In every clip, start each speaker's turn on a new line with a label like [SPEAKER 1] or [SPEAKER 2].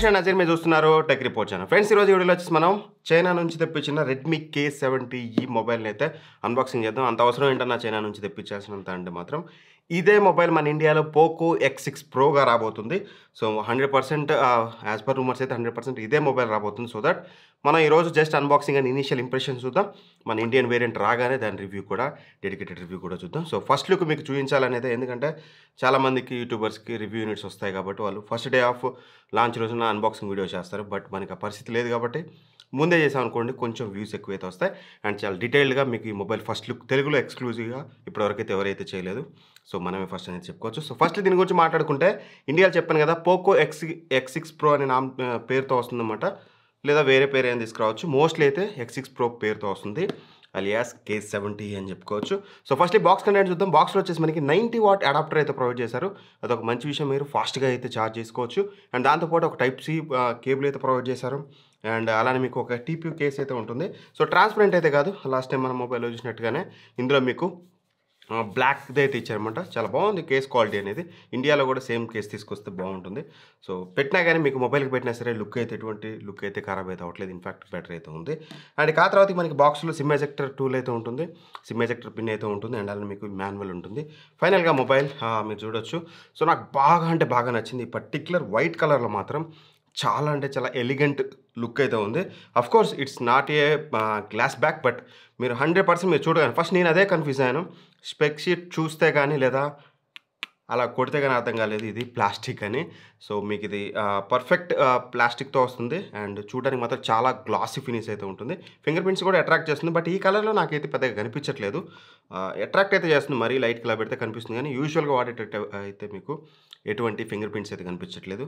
[SPEAKER 1] దర్శన్ నజీర్ మీరు చూస్తున్నారు tech report channel. Friends, ఈరోజు వీడియోలో వచ్చేసి మనం చైనా నుంచి తెప్పించిన రెడ్మీ K70 ఈ మొబైల్ని అయితే అన్బాక్సింగ్ చేద్దాం. అంత అవసరం ఏంటన్నా చైనా నుంచి తెప్పించాల్సినంత అంటే మాత్రం ఇదే మొబైల్ మన ఇండియాలో పోకో X6 ప్రోగా రాబోతుంది. సో 100% యాజ్ పర్ రూమర్స్ అయితే 100% ఇదే మొబైల్ రాబోతుంది. సో దట్ మనం ఈరోజు just unboxing and initial impressions చూద్దాం. మన ఇండియన్ వేరియంట్ రాగానే దాని రివ్యూ కూడా, డెడికేటెడ్ రివ్యూ కూడా చూద్దాం. సో ఫస్ట్ లుక్ మీకు చూపించాలనేది, ఎందుకంటే చాలామందికి యూట్యూబర్స్కి రివ్యూ యూనిట్స్ వస్తాయి కాబట్టి వాళ్ళు ఫస్ట్ డే ఆఫ్ లాంచ్ రోజున అన్బాక్సింగ్ వీడియో చేస్తారు. బట్ మనకి ఆ పరిస్థితి లేదు కాబట్టి ముందే చేసాం అనుకోండి, కొంచెం వ్యూస్ ఎక్కువైతే వస్తాయి. అండ్ చాలా డీటెయిల్డ్గా మీకు ఈ మొబైల్ ఫస్ట్ లుక్ తెలుగులో ఎక్స్క్లూజివ్గా ఇప్పటివరకైతే ఎవరైతే చేయలేదు. సో మనమే ఫస్ట్ అనేది చెప్పుకోవచ్చు. సో ఫస్ట్ దీని గురించి మాట్లాడుకుంటే, ఇండియాలో చెప్పాను కదా పోకో X6 ప్రో అనే పేరుతో వస్తుందన్నమాట. లేదా వేరే పేరు ఏం తీసుకురావచ్చు. మోస్ట్లీ అయితే X6 ప్రో పేరుతో వస్తుంది, అలియాస్ K70 అని చెప్పుకోవచ్చు. సో ఫస్ట్ ఈ బాక్స్ కంటెంట్ చూద్దాం. బాక్స్లో వచ్చేసి మనకి 90 వాట్ అడాప్టర్ అయితే ప్రొవైడ్ చేశారు. అదొక మంచి విషయం, మీరు ఫాస్ట్గా అయితే ఛార్జ్ చేసుకోవచ్చు. అండ్ దాంతోపాటు ఒక టైప్ సి కేబుల్ అయితే ప్రొవైడ్ చేశారు. అండ్ అలానే మీకు ఒక TPU కేస్ అయితే ఉంటుంది. సో ట్రాన్స్పరెంట్ అయితే కాదు, లాస్ట్ టైం మన మొబైల్లో చూసినట్టుగానే ఇందులో మీకు బ్లాక్ది అయితే ఇచ్చారనమాట. చాలా బాగుంది కేస్ క్వాలిటీ అనేది. ఇండియాలో కూడా సేమ్ కేస్ తీసుకొస్తే బాగుంటుంది. సో పెట్టినా కానీ మీకు మొబైల్కి పెట్టినా సరే లుక్ అయితే ఎటువంటి లుక్ అయితే ఖరాబ్ అయితే అవ్వట్లేదు, ఇన్ఫాక్ట్ బెటర్ అయితే ఉంది. అండ్ ఆ తర్వాత మనకి బాక్స్లో సిమ్ ఎజెక్టర్ టూల్ అయితే ఉంటుంది, సిమ్ ఎజెక్టర్ పిన్ అయితే ఉంటుంది. అండ్ అలానే మీకు మాన్యువల్ ఉంటుంది. ఫైనల్గా మొబైల్ మీరు చూడొచ్చు. సో నాకు బాగా అంటే బాగా నచ్చింది. ఈ పర్టిక్యులర్ వైట్ కలర్లో మాత్రం చాలా అంటే చాలా ఎలిగెంట్ లుక్ అయితే ఉంది. Of course it's not a glass back, but మీరు 100% మీరు చూడగానే ఫస్ట్ నేను అదే కన్ఫ్యూజ్ అయ్యాను. స్పెక్ షీట్ చూస్తే కానీ లేదా అలా కొడితే కానీ అర్థం కాలేదు ఇది ప్లాస్టిక్ అని. సో మీకు ఇది పర్ఫెక్ట్ ప్లాస్టిక్తో వస్తుంది. అండ్ చూడడానికి మాత్రం చాలా గ్లాసీ ఫినిష్ అయితే ఉంటుంది. ఫింగర్ ప్రింట్స్ కూడా అట్రాక్ట్ చేస్తుంది. బట్ ఈ కలర్లో నాకైతే పెద్దగా కనిపించట్లేదు. అట్రాక్ట్ అయితే చేస్తుంది, మరీ లైట్ కలర్ పెడితే కనిపిస్తుంది, కానీ యూజువల్గా వాడేటట్టు అయితే మీకు ఎటువంటి ఫింగర్ ప్రింట్స్ అయితే కనిపించట్లేదు.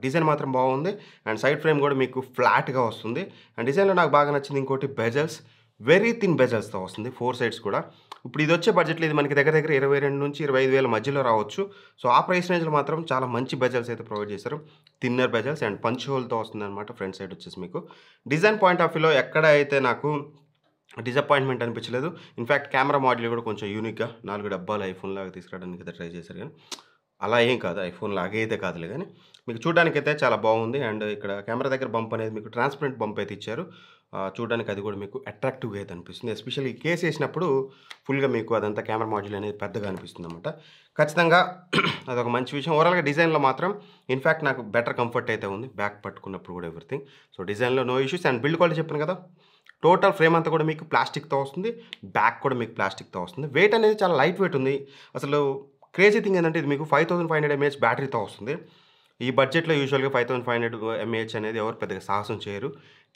[SPEAKER 1] డిజైన్ మాత్రం బాగుంది. అండ్ సైడ్ ఫ్రేమ్ కూడా మీకు ఫ్లాట్గా వస్తుంది. అండ్ డిజైన్లో నాకు బాగా నచ్చింది ఇంకోటి, బెజల్స్ వెరీ థిన్ బెజల్స్తో వస్తుంది, 4 సైడ్స్ కూడా. ఇప్పుడు ఇది వచ్చే బడ్జెట్లో ఇది మనకి దగ్గర 22 నుంచి 25,000 మధ్యలో రావచ్చు. సో ఆ ప్రైస్ రేంజ్లో మాత్రం చాలా మంచి బెజల్స్ అయితే ప్రొవైడ్ చేశారు. థిన్నర్ బెజల్స్ అండ్ పంచ్ హోల్తో వస్తుంది అనమాట. ఫ్రంట్ సైడ్ వచ్చేసి మీకు డిజైన్ పాయింట్ ఆఫ్ వ్యూలో ఎక్కడ అయితే నాకు డిసప్పాయింట్మెంట్ అనిపించలేదు. ఇన్ఫ్యాక్ట్ కెమెరా మాడ్యూల్ కూడా కొంచెం యూనిక్గా 4 డబ్బాలు ఐఫోన్ లాగా తీసుకురావడానికి అయితే ట్రై చేశారు, కానీ అలా ఏం కాదు, ఐఫోన్ లాగే అయితే కాదులే, కానీ మీకు చూడడానికైతే చాలా బాగుంది. అండ్ ఇక్కడ కెమెరా దగ్గర బంప్ అనేది మీకు ట్రాన్స్పరెంట్ బంప్ అయితే ఇచ్చారు. చూడడానికి అది కూడా మీకు అట్రాక్టివ్గా అయితే అనిపిస్తుంది. ఎస్పెషల్లీ కేస్ వేసినప్పుడు ఫుల్గా మీకు అదంతా కెమెరా మాడ్యూల్ అనేది పెద్దగా అనిపిస్తుంది అనమాట. ఖచ్చితంగా అదొక మంచి విషయం. ఓవరాల్గా డిజైన్లో మాత్రం ఇన్ఫ్యాక్ట్ నాకు బెటర్ కంఫర్ట్ అయితే ఉంది, బ్యాక్ పట్టుకున్నప్పుడు కూడా ఎవ్రీథింగ్. సో డిజైన్లో no issues. And build quality చెప్పాను కదా, టోటల్ ఫ్రేమ్ అంతా కూడా మీకు ప్లాస్టిక్తో వస్తుంది, బ్యాక్ కూడా మీకు ప్లాస్టిక్తో వస్తుంది. వెయిట్ అనేది చాలా లైట్ వెయిట్ ఉంది. అసలు క్రేజీ థింగ్ ఏంటంటే ఇది మీకు 5500 mAh బ్యాటరీతో వస్తుంది. ఈ బడ్జెట్లో యూజువల్గా 5500 mAh అనేది ఎవరు పెద్దగా సాహసం చేయరు.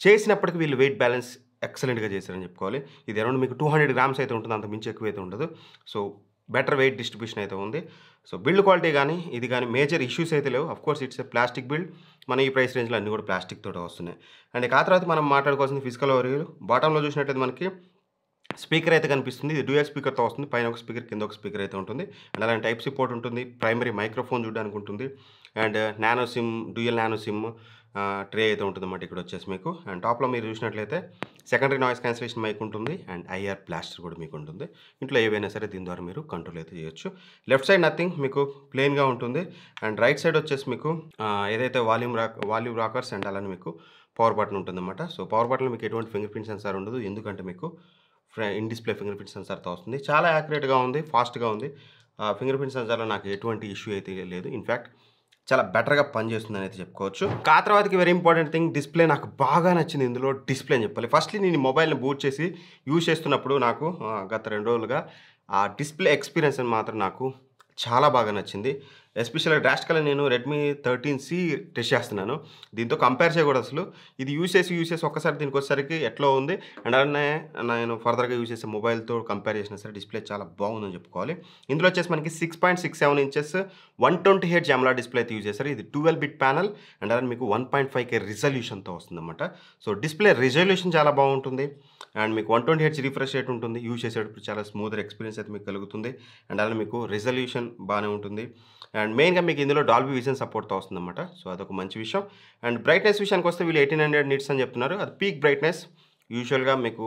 [SPEAKER 1] చేసినప్పటికీ వీళ్ళు వెయిట్ బ్యాలెన్స్ ఎక్సలెంట్గా చేశారని చెప్పుకోవాలి. ఇది అరౌండ్ మీకు 200 grams అయితే ఉంటుంది, అంత మించి ఎక్కువ అయితే ఉండదు. సో బెటర్ వెయిట్ డిస్ట్రిబ్యూషన్ అయితే ఉంది. సో బిల్డ్ క్వాలిటీ కానీ ఇది కానీ మేజర్ ఇష్యూస్ అయితే లేవు. Of course it's a plastic build, మన ఈ ప్రైస్ రేంజ్లో అన్నీ కూడా ప్లాస్టిక్ తోటి వస్తున్నాయి. అండ్ ఆ తర్వాత మనం మాట్లాడుకోవాల్సింది ఫిజికల్ ఓవర్. బాటంలో చూసినట్టయితే మనకి స్పీకర్ అయితే కనిపిస్తుంది. ఇది డ్యూయల్ స్పీకర్తో వస్తుంది. పైన ఒక స్పీకర్, కింద ఒక స్పీకర్ అయితే ఉంటుంది. అండ్ అలాంటి టైప్ సి పోర్ట్ ఉంటుంది. ప్రైమరీ మైక్రోఫోన్ చూడడానికి ఉంటుంది. And nano SIM, dual nano SIM tray అయితే ఉంటుంది అన్నమాట ఇక్కడ వచ్చేసి మీకు. అండ్ టాప్లో మీరు చూసినట్లయితే సెకండరీ నాయిస్ క్యాన్సిలేషన్ మైక్ ఉంటుంది. అండ్ ఐఆర్ బ్లాస్టర్ కూడా మీకు ఉంటుంది. ఇంట్లో ఏవైనా సరే దీని ద్వారా మీరు కంట్రోల్ అయితే చేయొచ్చు. లెఫ్ట్ సైడ్ నథింగ్, మీకు ప్లెయిన్గా ఉంటుంది. అండ్ రైట్ సైడ్ వచ్చేసి మీకు ఏదైతే వాల్యూమ్ రాకర్స్ అండ్ అలానే మీకు పవర్ బటన్ ఉంటుందన్నమాట. సో పవర్ బటన్లో మీకు ఎటువంటి ఫింగర్ ప్రింట్ సెన్సార్ ఉండదు, ఎందుకంటే మీకు ఇన్ డిస్ప్లే ఫింగర్ ప్రింట్ సెన్సార్తో వస్తుంది. చాలా యాక్యురేట్గా ఉంది, ఫాస్ట్గా ఉంది. ఫింగర్ ప్రింట్ సెన్సార్లో నాకు ఎటువంటి ఇష్యూ అయితే లేదు. ఇన్ఫ్యాక్ట్ చాలా బెటర్గా పనిచేస్తుందని అయితే చెప్పుకోవచ్చు. ఆ తర్వాతకి వెరీ ఇంపార్టెంట్ థింగ్, డిస్ప్లే నాకు బాగా నచ్చింది. ఇందులో డిస్ప్లే అని చెప్పాలి. ఫస్ట్లీ నేను మొబైల్ని బూట్ చేసి యూజ్ చేస్తున్నప్పుడు నాకు గత 2 రోజులుగా ఆ డిస్ప్లే ఎక్స్పీరియన్స్ అని మాత్రం నాకు చాలా బాగా నచ్చింది. ఎస్పెషల్గా డ్రాస్టికల్గా నేను రెడ్మీ 13C టెస్ట్ చేస్తున్నాను. దీంతో కంపేర్ చేయకూడదు అసలు. ఇది యూజ్ చేసి ఒక్కసారి దీనికి వచ్చేసరికి ఎట్లా ఉంది. అండ్ అలానే నేను ఫర్దర్గా యూజ్ చేసే మొబైల్తో కంపేర్ చేసినా సరే డిస్ప్లే చాలా బాగుందని చెప్పుకోవాలి. ఇందులో వచ్చేసి మనకి 6.67 inches 120Hz AMOLED డిస్ప్లే అయితే యూజ్ చేస్తారు. ఇది 12-bit ప్యానల్. అండ్ అలానే మీకు 1.5K రిజల్యూషన్తో వస్తుందన్నమాట. సో డిస్ప్లే రిజల్యూషన్ చాలా బాగుంటుంది. అండ్ మీకు 120Hz రిఫ్రెష్ రేట్ ఉంటుంది. యూజ్ చేసేటప్పుడు చాలా స్మూతర్ ఎక్స్పీరియన్స్ అయితే మీకు కలుగుతుంది. అండ్ అలానే మీకు రిజల్యూషన్ బాగానే ఉంటుంది. అండ్ మెయిన్గా మీకు ఇందులో డాల్బీ విజన్ సపోర్ట్తో వస్తుందన్నమాట. సో అదొక మంచి విషయం. అండ్ బ్రైట్నెస్ విషయానికి వస్తే వీళ్ళు 1800 nits అని చెప్తున్నారు. అది పీక్ బ్రైట్నెస్. యూజువల్గా మీకు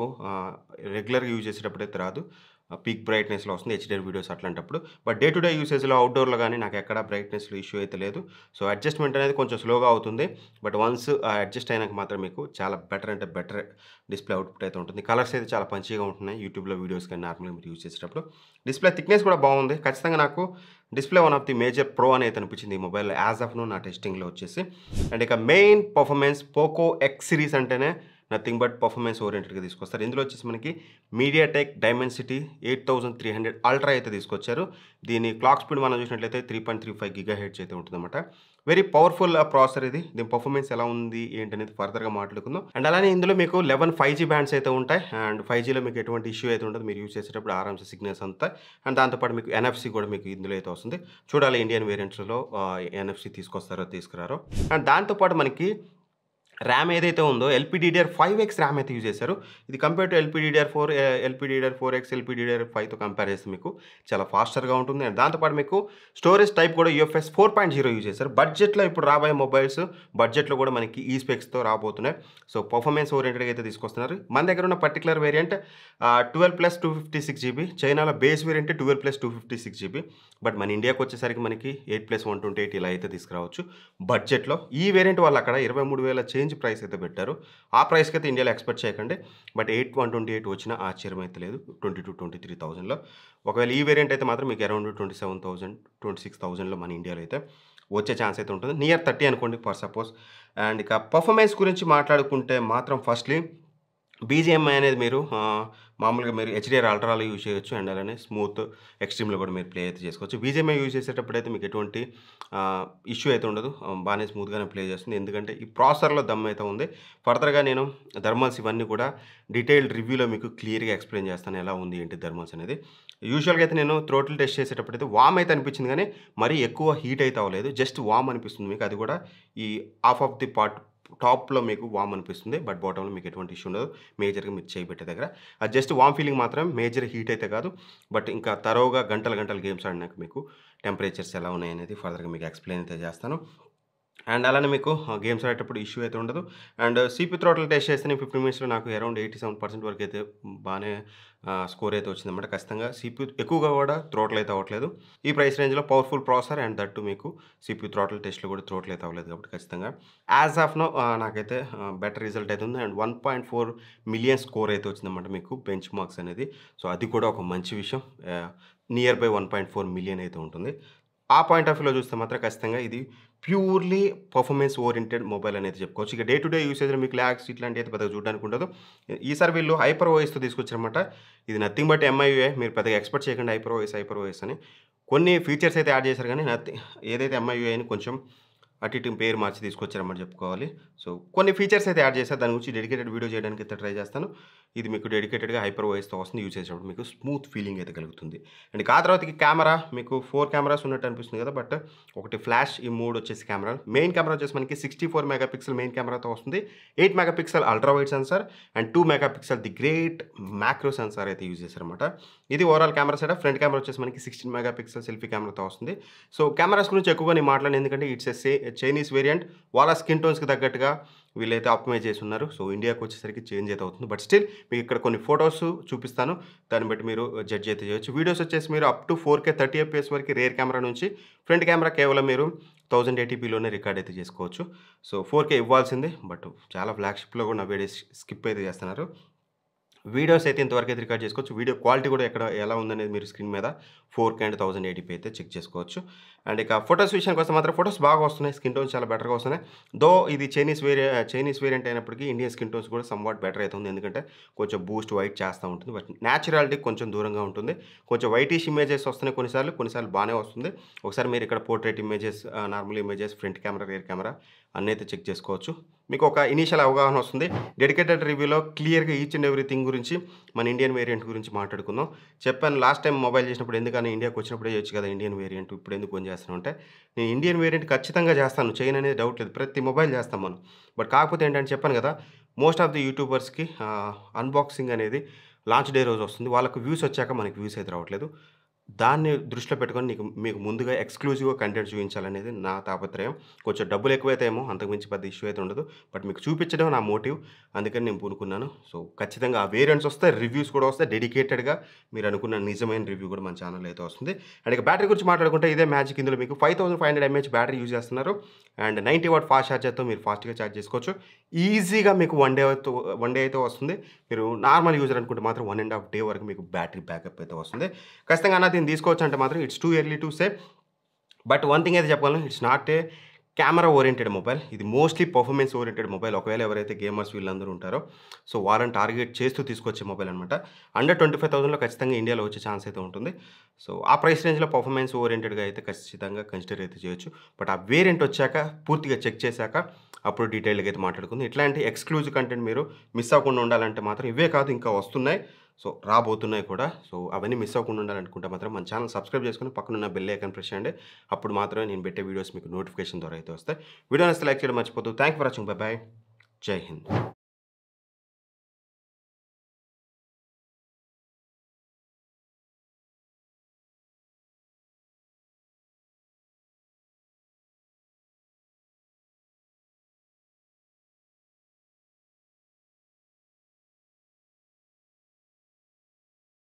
[SPEAKER 1] రెగ్యులర్గా యూజ్ చేసేటప్పుడు అయితే రాదు. పీక్ బ్రైట్‌నెస్‌లో వస్తుంది హెచ్‌డీఆర్ వీడియోస్ అట్లాంటప్పుడు. బట్ డే టు డే యూసేజ్‌లో అవుట్‌డోర్‌లో గానీ నాకెక్కడ బ్రైట్‌నెస్‌లో ఇష్యూ అయితే లేదు. సో, అడ్జస్ట్‌మెంట్ అనేది కొంచెం స్లోగా అవుతుంది. బట్ వన్స్ అడ్జస్ట్ అయినాక మాత్రం మీకు చాలా బెటర్ అంటే బెటర్ డిస్‌ప్లే అవుట్‌పుట్ అయితే ఉంటుంది. కలర్స్ అయితే చాలా పంచీగా ఉంటున్నాయి. యూట్యూబ్‌లో వీడియోస్ కానీ నార్మల్‌గా మీరు యూజ్ చేసేటప్పుడు. డిస్‌ప్లే థిక్‌నెస్ కూడా బాగుంది. ఖచ్చితంగా నాకు display one of the major pro అని అయితే అనిపించింది ఈ మొబైల్ యాస్ ఆఫ్ నౌ నా టెస్టింగ్‌లో వచ్చేసి. అండ్ ఇక main performance Poco X series అంటేనే నథింగ్ బట్ పర్ఫార్మెన్స్ ఓరియెంటెడ్‌గా తీసుకొస్తారు. ఇందులో వచ్చేసి మనకి మీడియాటెక్ డైమెన్సిటీ 8300 అల్ట్రా అయితే తీసుకొచ్చారు. దీని క్లాక్ స్పీడ్ మనం చూసినట్లయితే 3.35 గిగాహెర్ట్జ్ అయితే ఉంటుందన్నమాట. వెరీ పవర్‌ఫుల్ ప్రాసెసర్ ఇది. దీని పర్ఫార్మెన్స్ ఎలా ఉంది ఏంటనేది ఫర్దర్‌గా మాట్లాడుకుందాం. అండ్ అలానే ఇందులో మీకు 11 5G బ్యాండ్స్ అయితే ఉంటాయి. అండ్ 5Gలో మీకు ఎటువంటి ఇష్యూ అయితే ఉండదు. మీరు యూజ్ చేసేటప్పుడు ఆరామ్‌సే సిగ్నల్స్ అందుతాయి. అండ్ దాంతో పాటు మీకు ఎన్ఎఫ్‌సి కూడా మీకు ఇందులో అయితే వస్తుంది. చూడాలి ఇండియన్ వేరియంట్స్‌లో ఎన్ఎఫ్‌సి తీసుకొస్తారో తీసుకురారో. అండ్ దాంతో పాటు మనకి ర్యామ్ ఏదైతే ఉందో ఎల్‌పీడీడీఆర్ 5X ర్యామ్ అయితే యూజ్ చేశారు. ఇది compare to LPDDR 4X, LPDDR 5తో కంపేర్ చేస్తే మీకు చాలా ఫాస్టర్‌గా ఉంటుంది. అండ్ దాంతో పాటు మీకు స్టోరేజ్ టైప్ కూడా యూఎఫ్ఎస్ 4.0 యూజ్ చేశారు. బడ్జెట్‌లో ఇప్పుడు రాబోయే మొబైల్స్ బడ్జెట్‌లో కూడా మనకి ఈ స్పెక్స్‌తో రాబోతున్నాయి. సో, పర్ఫార్మెన్స్ ఓరియెంటెడ్‌గా అయితే తీసుకొస్తున్నారు. మన దగ్గర ఉన్న పర్టిక్యులర్ వేరియంట్ 12+256 జీబీ. చైనాలో బేస్ వేరియంట్ 12+256 జీబీ. బట్ మన ఇండియాకి వచ్చేసరికి మనకి 8+128 ఇలా అయితే తీసుకురావచ్చు బడ్జెట్‌లో. ఈ వేరియంట్ వాళ్ళు అక్కడ 23,000 చేంజ్ ప్రైస్ అయితే పెట్టారు. ఆ ప్రైస్‌కి అయితే ఇండియాలో ఎక్స్‌పెక్ట్ చేయకండి. బట్ 8,128 వచ్చినా ఆశ్చర్యం అయితే లేదు. 22,000-23,000లో. ఒకవేళ ఈ వేరియంట్ అయితే మాత్రం మీకు అరౌండ్ 27,000, 26,000లో మన ఇండియాలో అయితే వచ్చే ఛాన్స్ అయితే ఉంటుంది. నియర్ 30 అనుకోండి ఫర్ సపోజ్. అండ్ ఇక పర్ఫార్మెన్స్ గురించి మాట్లాడుకుంటే మాత్రం ఫస్ట్‌లీ బీజీఎంఐ అనేది మీరు మామూలుగా మీరు హెచ్‌డీఆర్ అల్ట్రాలో యూజ్ చేయొచ్చు. అండ్ అలానే స్మూత్ ఎక్స్‌ట్రీమ్‌లో కూడా మీరు ప్లే అయితే చేసుకోవచ్చు. బీజీఎంఐ యూజ్ చేసేటప్పుడైతే మీకు ఎటువంటి ఇష్యూ అయితే ఉండదు. బాగానే స్మూత్‌గానే ప్లే చేస్తుంది. ఎందుకంటే ఈ ప్రాసెసర్‌లో దమ్ అయితే ఉంది. ఫర్దర్‌గా నేను థర్మల్స్ ఇవన్నీ కూడా డీటెయిల్డ్ రివ్యూలో మీకు క్లియర్‌గా ఎక్స్‌ప్లెయిన్ చేస్తాను. ఎలా ఉంది ఏంటి థర్మల్స్ అనేది. యూజువల్‌గా అయితే నేను థ్రోటిల్ టెస్ట్ చేసేటప్పుడైతే వార్మ్ అయితే అనిపించింది గానీ, మరీ ఎక్కువ హీట్ అయితే అవ్వలేదు. జస్ట్ వార్మ్ అనిపిస్తుంది మీకు. అది కూడా ఈ హాఫ్ ఆఫ్ ది పార్ట్ టాప్‌లో మీకు వార్మ్ అనిపిస్తుంది. బట్ బాటమ్‌లో మీకు ఎటువంటి ఇష్యూ ఉండదు. మేజర్‌గా మీరు చేయి పెట్టే దగ్గర. అది జస్ట్ వార్మ్ ఫీలింగ్ మాత్రమే. మేజర్ హీట్ అయితే కాదు. బట్ ఇంకా తరోగా గంటలు గేమ్స్ ఆడినాక మీకు టెంపరేచర్స్ ఎలా ఉన్నాయనేది ఫర్దర్‌గా మీకు ఎక్స్‌ప్లెయిన్ అయితే చేస్తాను. అండ్ అలానే మీకు గేమ్స్ ఆడేటప్పుడు ఇష్యూ అయితే ఉండదు. అండ్ సీపీ థ్రోటిల్ టెస్ట్ చేస్తే నేను 15 మినిట్స్‌లో నాకు అరౌండ్ 87% వరకు అయితే బానే స్కోర్ అయితే వచ్చిందన్నమాట. ఖచ్చితంగా సీపీ ఎక్కువగా కూడా థ్రోటిల్ అయితే అవ్వట్లేదు. ఈ ప్రైస్ రేంజ్‌లో powerful processor and that two మీకు సీపీ థ్రోటిల్ టెస్ట్‌లో కూడా థ్రోటిల్ అయితే అవ్వలేదు కాబట్టి ఖచ్చితంగా యాస్ ఆఫ్ నౌ నాకైతే బెటర్ రిజల్ట్ అయితే ఉంది. అండ్ 1.4 మిలియన్ స్కోర్ అయితే వచ్చిందన్నమాట మీకు బెంచ్ మార్క్స్ అనేది. సో, అది కూడా ఒక మంచి విషయం. నియర్ బై 1.4 మిలియన్ అయితే ఉంటుంది. ఆ పాయింట్ ఆఫ్ వ్యూలో చూస్తే మాత్రం ఖచ్చితంగా ఇది ప్యూర్‌లీ పర్ఫార్మెన్స్ ఓరియెంటెడ్ మొబైల్ అనేది చెప్పుకోవచ్చు. ఇక డే టు డే యూసేజ్‌లో మీకు లాగ్స్ ఇట్లాంటివి అయితే పెద్దగా చూడడానికి ఉండదు. ఈసారి వీళ్ళు హైపర్ ఓఎస్‌తో తీసుకొచ్చారన్నమాట. ఇది నథింగ్ బట్ ఎంఐయూఐ. మీరు పెద్దగా ఎక్స్‌పెక్ట్ చేయకండి హైపర్ ఓఎస్ అని. కొన్ని ఫీచర్స్ అయితే యాడ్ చేశారు గానీ ఏదైతే ఎంఐయూఐని కొంచెం అటు ఇటు పేరు మార్చి తీసుకొచ్చారన్నమాట చెప్పుకోవాలి. సో, కొన్ని ఫీచర్స్ అయితే యాడ్ చేశారు. దాని గురించి డెడికేటెడ్ వీడియో చేయడానికి అయితే ట్రై చేస్తాను. ఇది మీకు డెడికేటెడ్‌గా హైపర్ ఓఎస్‌తో వస్తుంది. యూజ్ చేసేటప్పుడు మీకు స్మూత్ ఫీలింగ్ అయితే కలుగుతుంది. అండ్ ఆ తర్వాతకి కెమెరా మీకు 4 కెమెరాస్ ఉన్నట్టు అనిపిస్తుంది కదా! బట్ ఒకటి ఫ్లాష్ ఈ 3 వచ్చేసి కెమెరాలు. మెయిన్ కెమెరా వచ్చేసి మనకి 64 మెగా పిక్సెల్ మెయిన్ కెమెరాతో వస్తుంది. 8 mega pixel ultra wide censor and 2 mega pixel the great macro censor అయితే యూజ్ చేశారన్నమాట. ఇది overall camera setup. Front camera వచ్చేసి మనకి 16 మెగా పిక్సెల్ సెల్ఫీ కెమెరాతో వస్తుంది. సో, కెమెరాస్ గురించి ఎక్కువగా నేను మాట్లాడను. ఎందుకంటే ఇట్స్ చైనీస్ వేరియంట్. వాళ్ళ స్కిన్ టోన్స్‌కి తగ్గట్టుగా వీళ్ళైతే ఆప్టిమైజ్ చేసి ఉన్నారు. సో, ఇండియాకి వచ్చేసరికి చేంజ్ అయితే అవుతుంది. బట్ స్టిల్ మీకు ఇక్కడ కొన్ని ఫోటోస్ చూపిస్తాను. దాన్ని బట్టి మీరు జడ్జ్ అయితే చేయొచ్చు. వీడియోస్ వచ్చేసి మీరు అప్ టు 4K 30 ఎఫ్‌పిఎస్ వరకు రేర్ కెమెరా నుంచి ఫ్రంట్ కెమెరా కేవలం మీరు 1080pలోనే రికార్డ్ అయితే చేసుకోవచ్చు. సో, 4K ఇవ్వాల్సిందే. బట్ చాలా ఫ్లాగ్‌షిప్‌లో కూడా నౌ-ఏ-డేస్ స్కిప్ అయితే చేస్తున్నారు. వీడియోస్ అయితే ఇంతవరకు అయితే రికార్డ్ చేసుకోవచ్చు. వీడియో క్వాలిటీ కూడా ఎలా ఉందనేది మీరు స్క్రీన్ మీద 4K అండ్ 1080p అయితే చెక్ చేసుకోవచ్చు. అండ్ ఇక ఫోటోస్ విషయానికి వస్తే మాత్రం ఫోటోస్ బాగా వస్తున్నాయి. స్కిన్ టోన్స్ చాలా బెటర్‌గా వస్తున్నాయి. దో ఇది చైనీస్ వేరియంట్ అయినప్పటికీ ఇండియన్ స్కిన్ టోన్స్ కూడా సమ్‌వాట్ బెటర్ అవుతుంది. ఎందుకంటే కొంచెం బూస్ట్ వైట్ చేస్తూ ఉంటుంది. బట్ న్యాచురాలిటీకి కొంచెం దూరంగా ఉంటుంది. కొంచెం వైటిష్ ఇమేజెస్ వస్తున్నాయి కొన్నిసార్లు బాగానే వస్తుంది. ఒకసారి మీరు ఇక్కడ portrait images, normal images, front camera, rear camera అన్నీ అయితే చెక్ చేసుకోవచ్చు. మీకు ఒక ఇనీషియల్ అవగాహన వస్తుంది. డెడికేటెడ్ రివ్యూలో క్లియర్‌గా ఈచ్ అండ్ ఎవ్రీథింగ్ గురించి మన ఇండియన్ వేరియంట్ గురించి మాట్లాడుకుందాం. చెప్పాను లాస్ట్ టైమ్ మొబైల్ చేసినప్పుడు ఎందుకని ఇండియాకి వచ్చినప్పుడే చేయొచ్చు కదా ఇండియన్ వేరియంట్. ఇప్పుడు ఎందుకు ఫోన్ చేస్తున్నావు అంటే, నేను ఇండియన్ వేరియంట్ ఖచ్చితంగా చేస్తాను. చేయను అనేది డౌట్ లేదు. ప్రతి మొబైల్ చేస్తాం మనం. బట్ కాకపోతే ఏంటంటే చెప్పాను కదా, మోస్ట్ ఆఫ్ ది యూట్యూబర్స్‌కి అన్బాక్సింగ్ అనేది లాంచ్ డే రోజు వస్తుంది. వాళ్ళకి వ్యూస్ వచ్చాక మనకి వ్యూస్ అయితే రావట్లేదు. దాన్ని దృష్టిలో పెట్టుకొని మీకు ముందుగా ఎక్స్‌క్లూజివ్‌గా కంటెంట్ చూయించాలనేది నా తాపత్రయం. కొంచెం డబ్బులు ఎక్కువైతాయేమో అంతకు మించి పెద్ద ఇష్యూ అయితే ఉండదు. బట్ మీకు చూపించడం నా మోటివ్. అందుకని నేను పూనుకున్నాను. సో, ఖచ్చితంగా ఆ వేరియంట్స్ వస్తాయి. రివ్యూస్ కూడా వస్తాయి. డెడికేటెడ్‌గా మీరు అనుకున్న నిజమైన రివ్యూ కూడా మన ఛానెల్‌లో అయితే వస్తుంది. అండ్ ఇక బ్యాటరీ గురించి మాట్లాడుకుంటే ఇదే మ్యాజిక్. ఇందులో మీకు 5500 ఎంఏహెచ్ బ్యాటరీ యూజ్ చేస్తున్నారు. అండ్ 90 వాట్ ఫాస్ట్ ఛార్జర్‌తో మీరు ఫాస్ట్‌గా ఛార్జ్ చేసుకోవచ్చు. ఈజీగా మీకు వన్ డే అయితే వస్తుంది. మీరు నార్మల్ యూజర్ అనుకుంటే మాత్రం 1 ½ డే వరకు మీకు బ్యాటరీ బ్యాకప్ అయితే వస్తుంది. ఖచ్చితంగా అన్న దీన్ని తీసుకోవచ్చు అంటే మాత్రం it's too early to say. But one thing అయితే చెప్పగలను, it's not a camera oriented mobile. ఇది మోస్ట్‌లీ పర్ఫార్మెన్స్ ఓరియెంటెడ్ మొబైల్. ఒకవేళ ఎవరైతే గేమర్స్ వీళ్ళందరూ ఉంటారో, సో వాళ్ళని టార్గెట్ చేస్తూ తీసుకొచ్చే మొబైల్ అనమాట. అండర్ 25,000లో ఖచ్చితంగా ఇండియాలో వచ్చే ఛాన్స్ అయితే ఉంటుంది. సో ఆ ప్రైస్ రేంజ్‌లో పర్ఫార్మెన్స్ ఓరియెంటెడ్‌గా అయితే ఖచ్చితంగా కన్సిడర్ అయితే చేయొచ్చు. బట్ ఆ వేరియంట్ వచ్చాక పూర్తిగా చెక్ చేశాక అప్పుడు డీటెయిల్‌గా అయితే మాట్లాడుకుందాం. ఇట్లాంటి ఎక్స్‌క్లూజివ్ కంటెంట్ మీరు మిస్ అవ్వకుండా ఉండాలంటే మాత్రం ఇవే కాదు ఇంకా వస్తున్నాయి. సో రాబోతున్నాయి కూడా. సో అవన్నీ మిస్ అవ్వకుండా ఉండాలనుకుంటే మాత్రం మన ఛానెల్ సబ్స్క్రైబ్ చేసుకొని పక్కనున్న బెల్ ఐకాన్ ప్రెస్ చేయండి. అప్పుడు మాత్రమే నేను పెట్టే వీడియోస్ మీకు నోటిఫికేషన్ ద్వారా అయితే వస్తాయి. వీడియో నచ్చితే లైక్ చేయడం మర్చిపోద్దు. Thank you for watching. Bye bye. జై హింద్.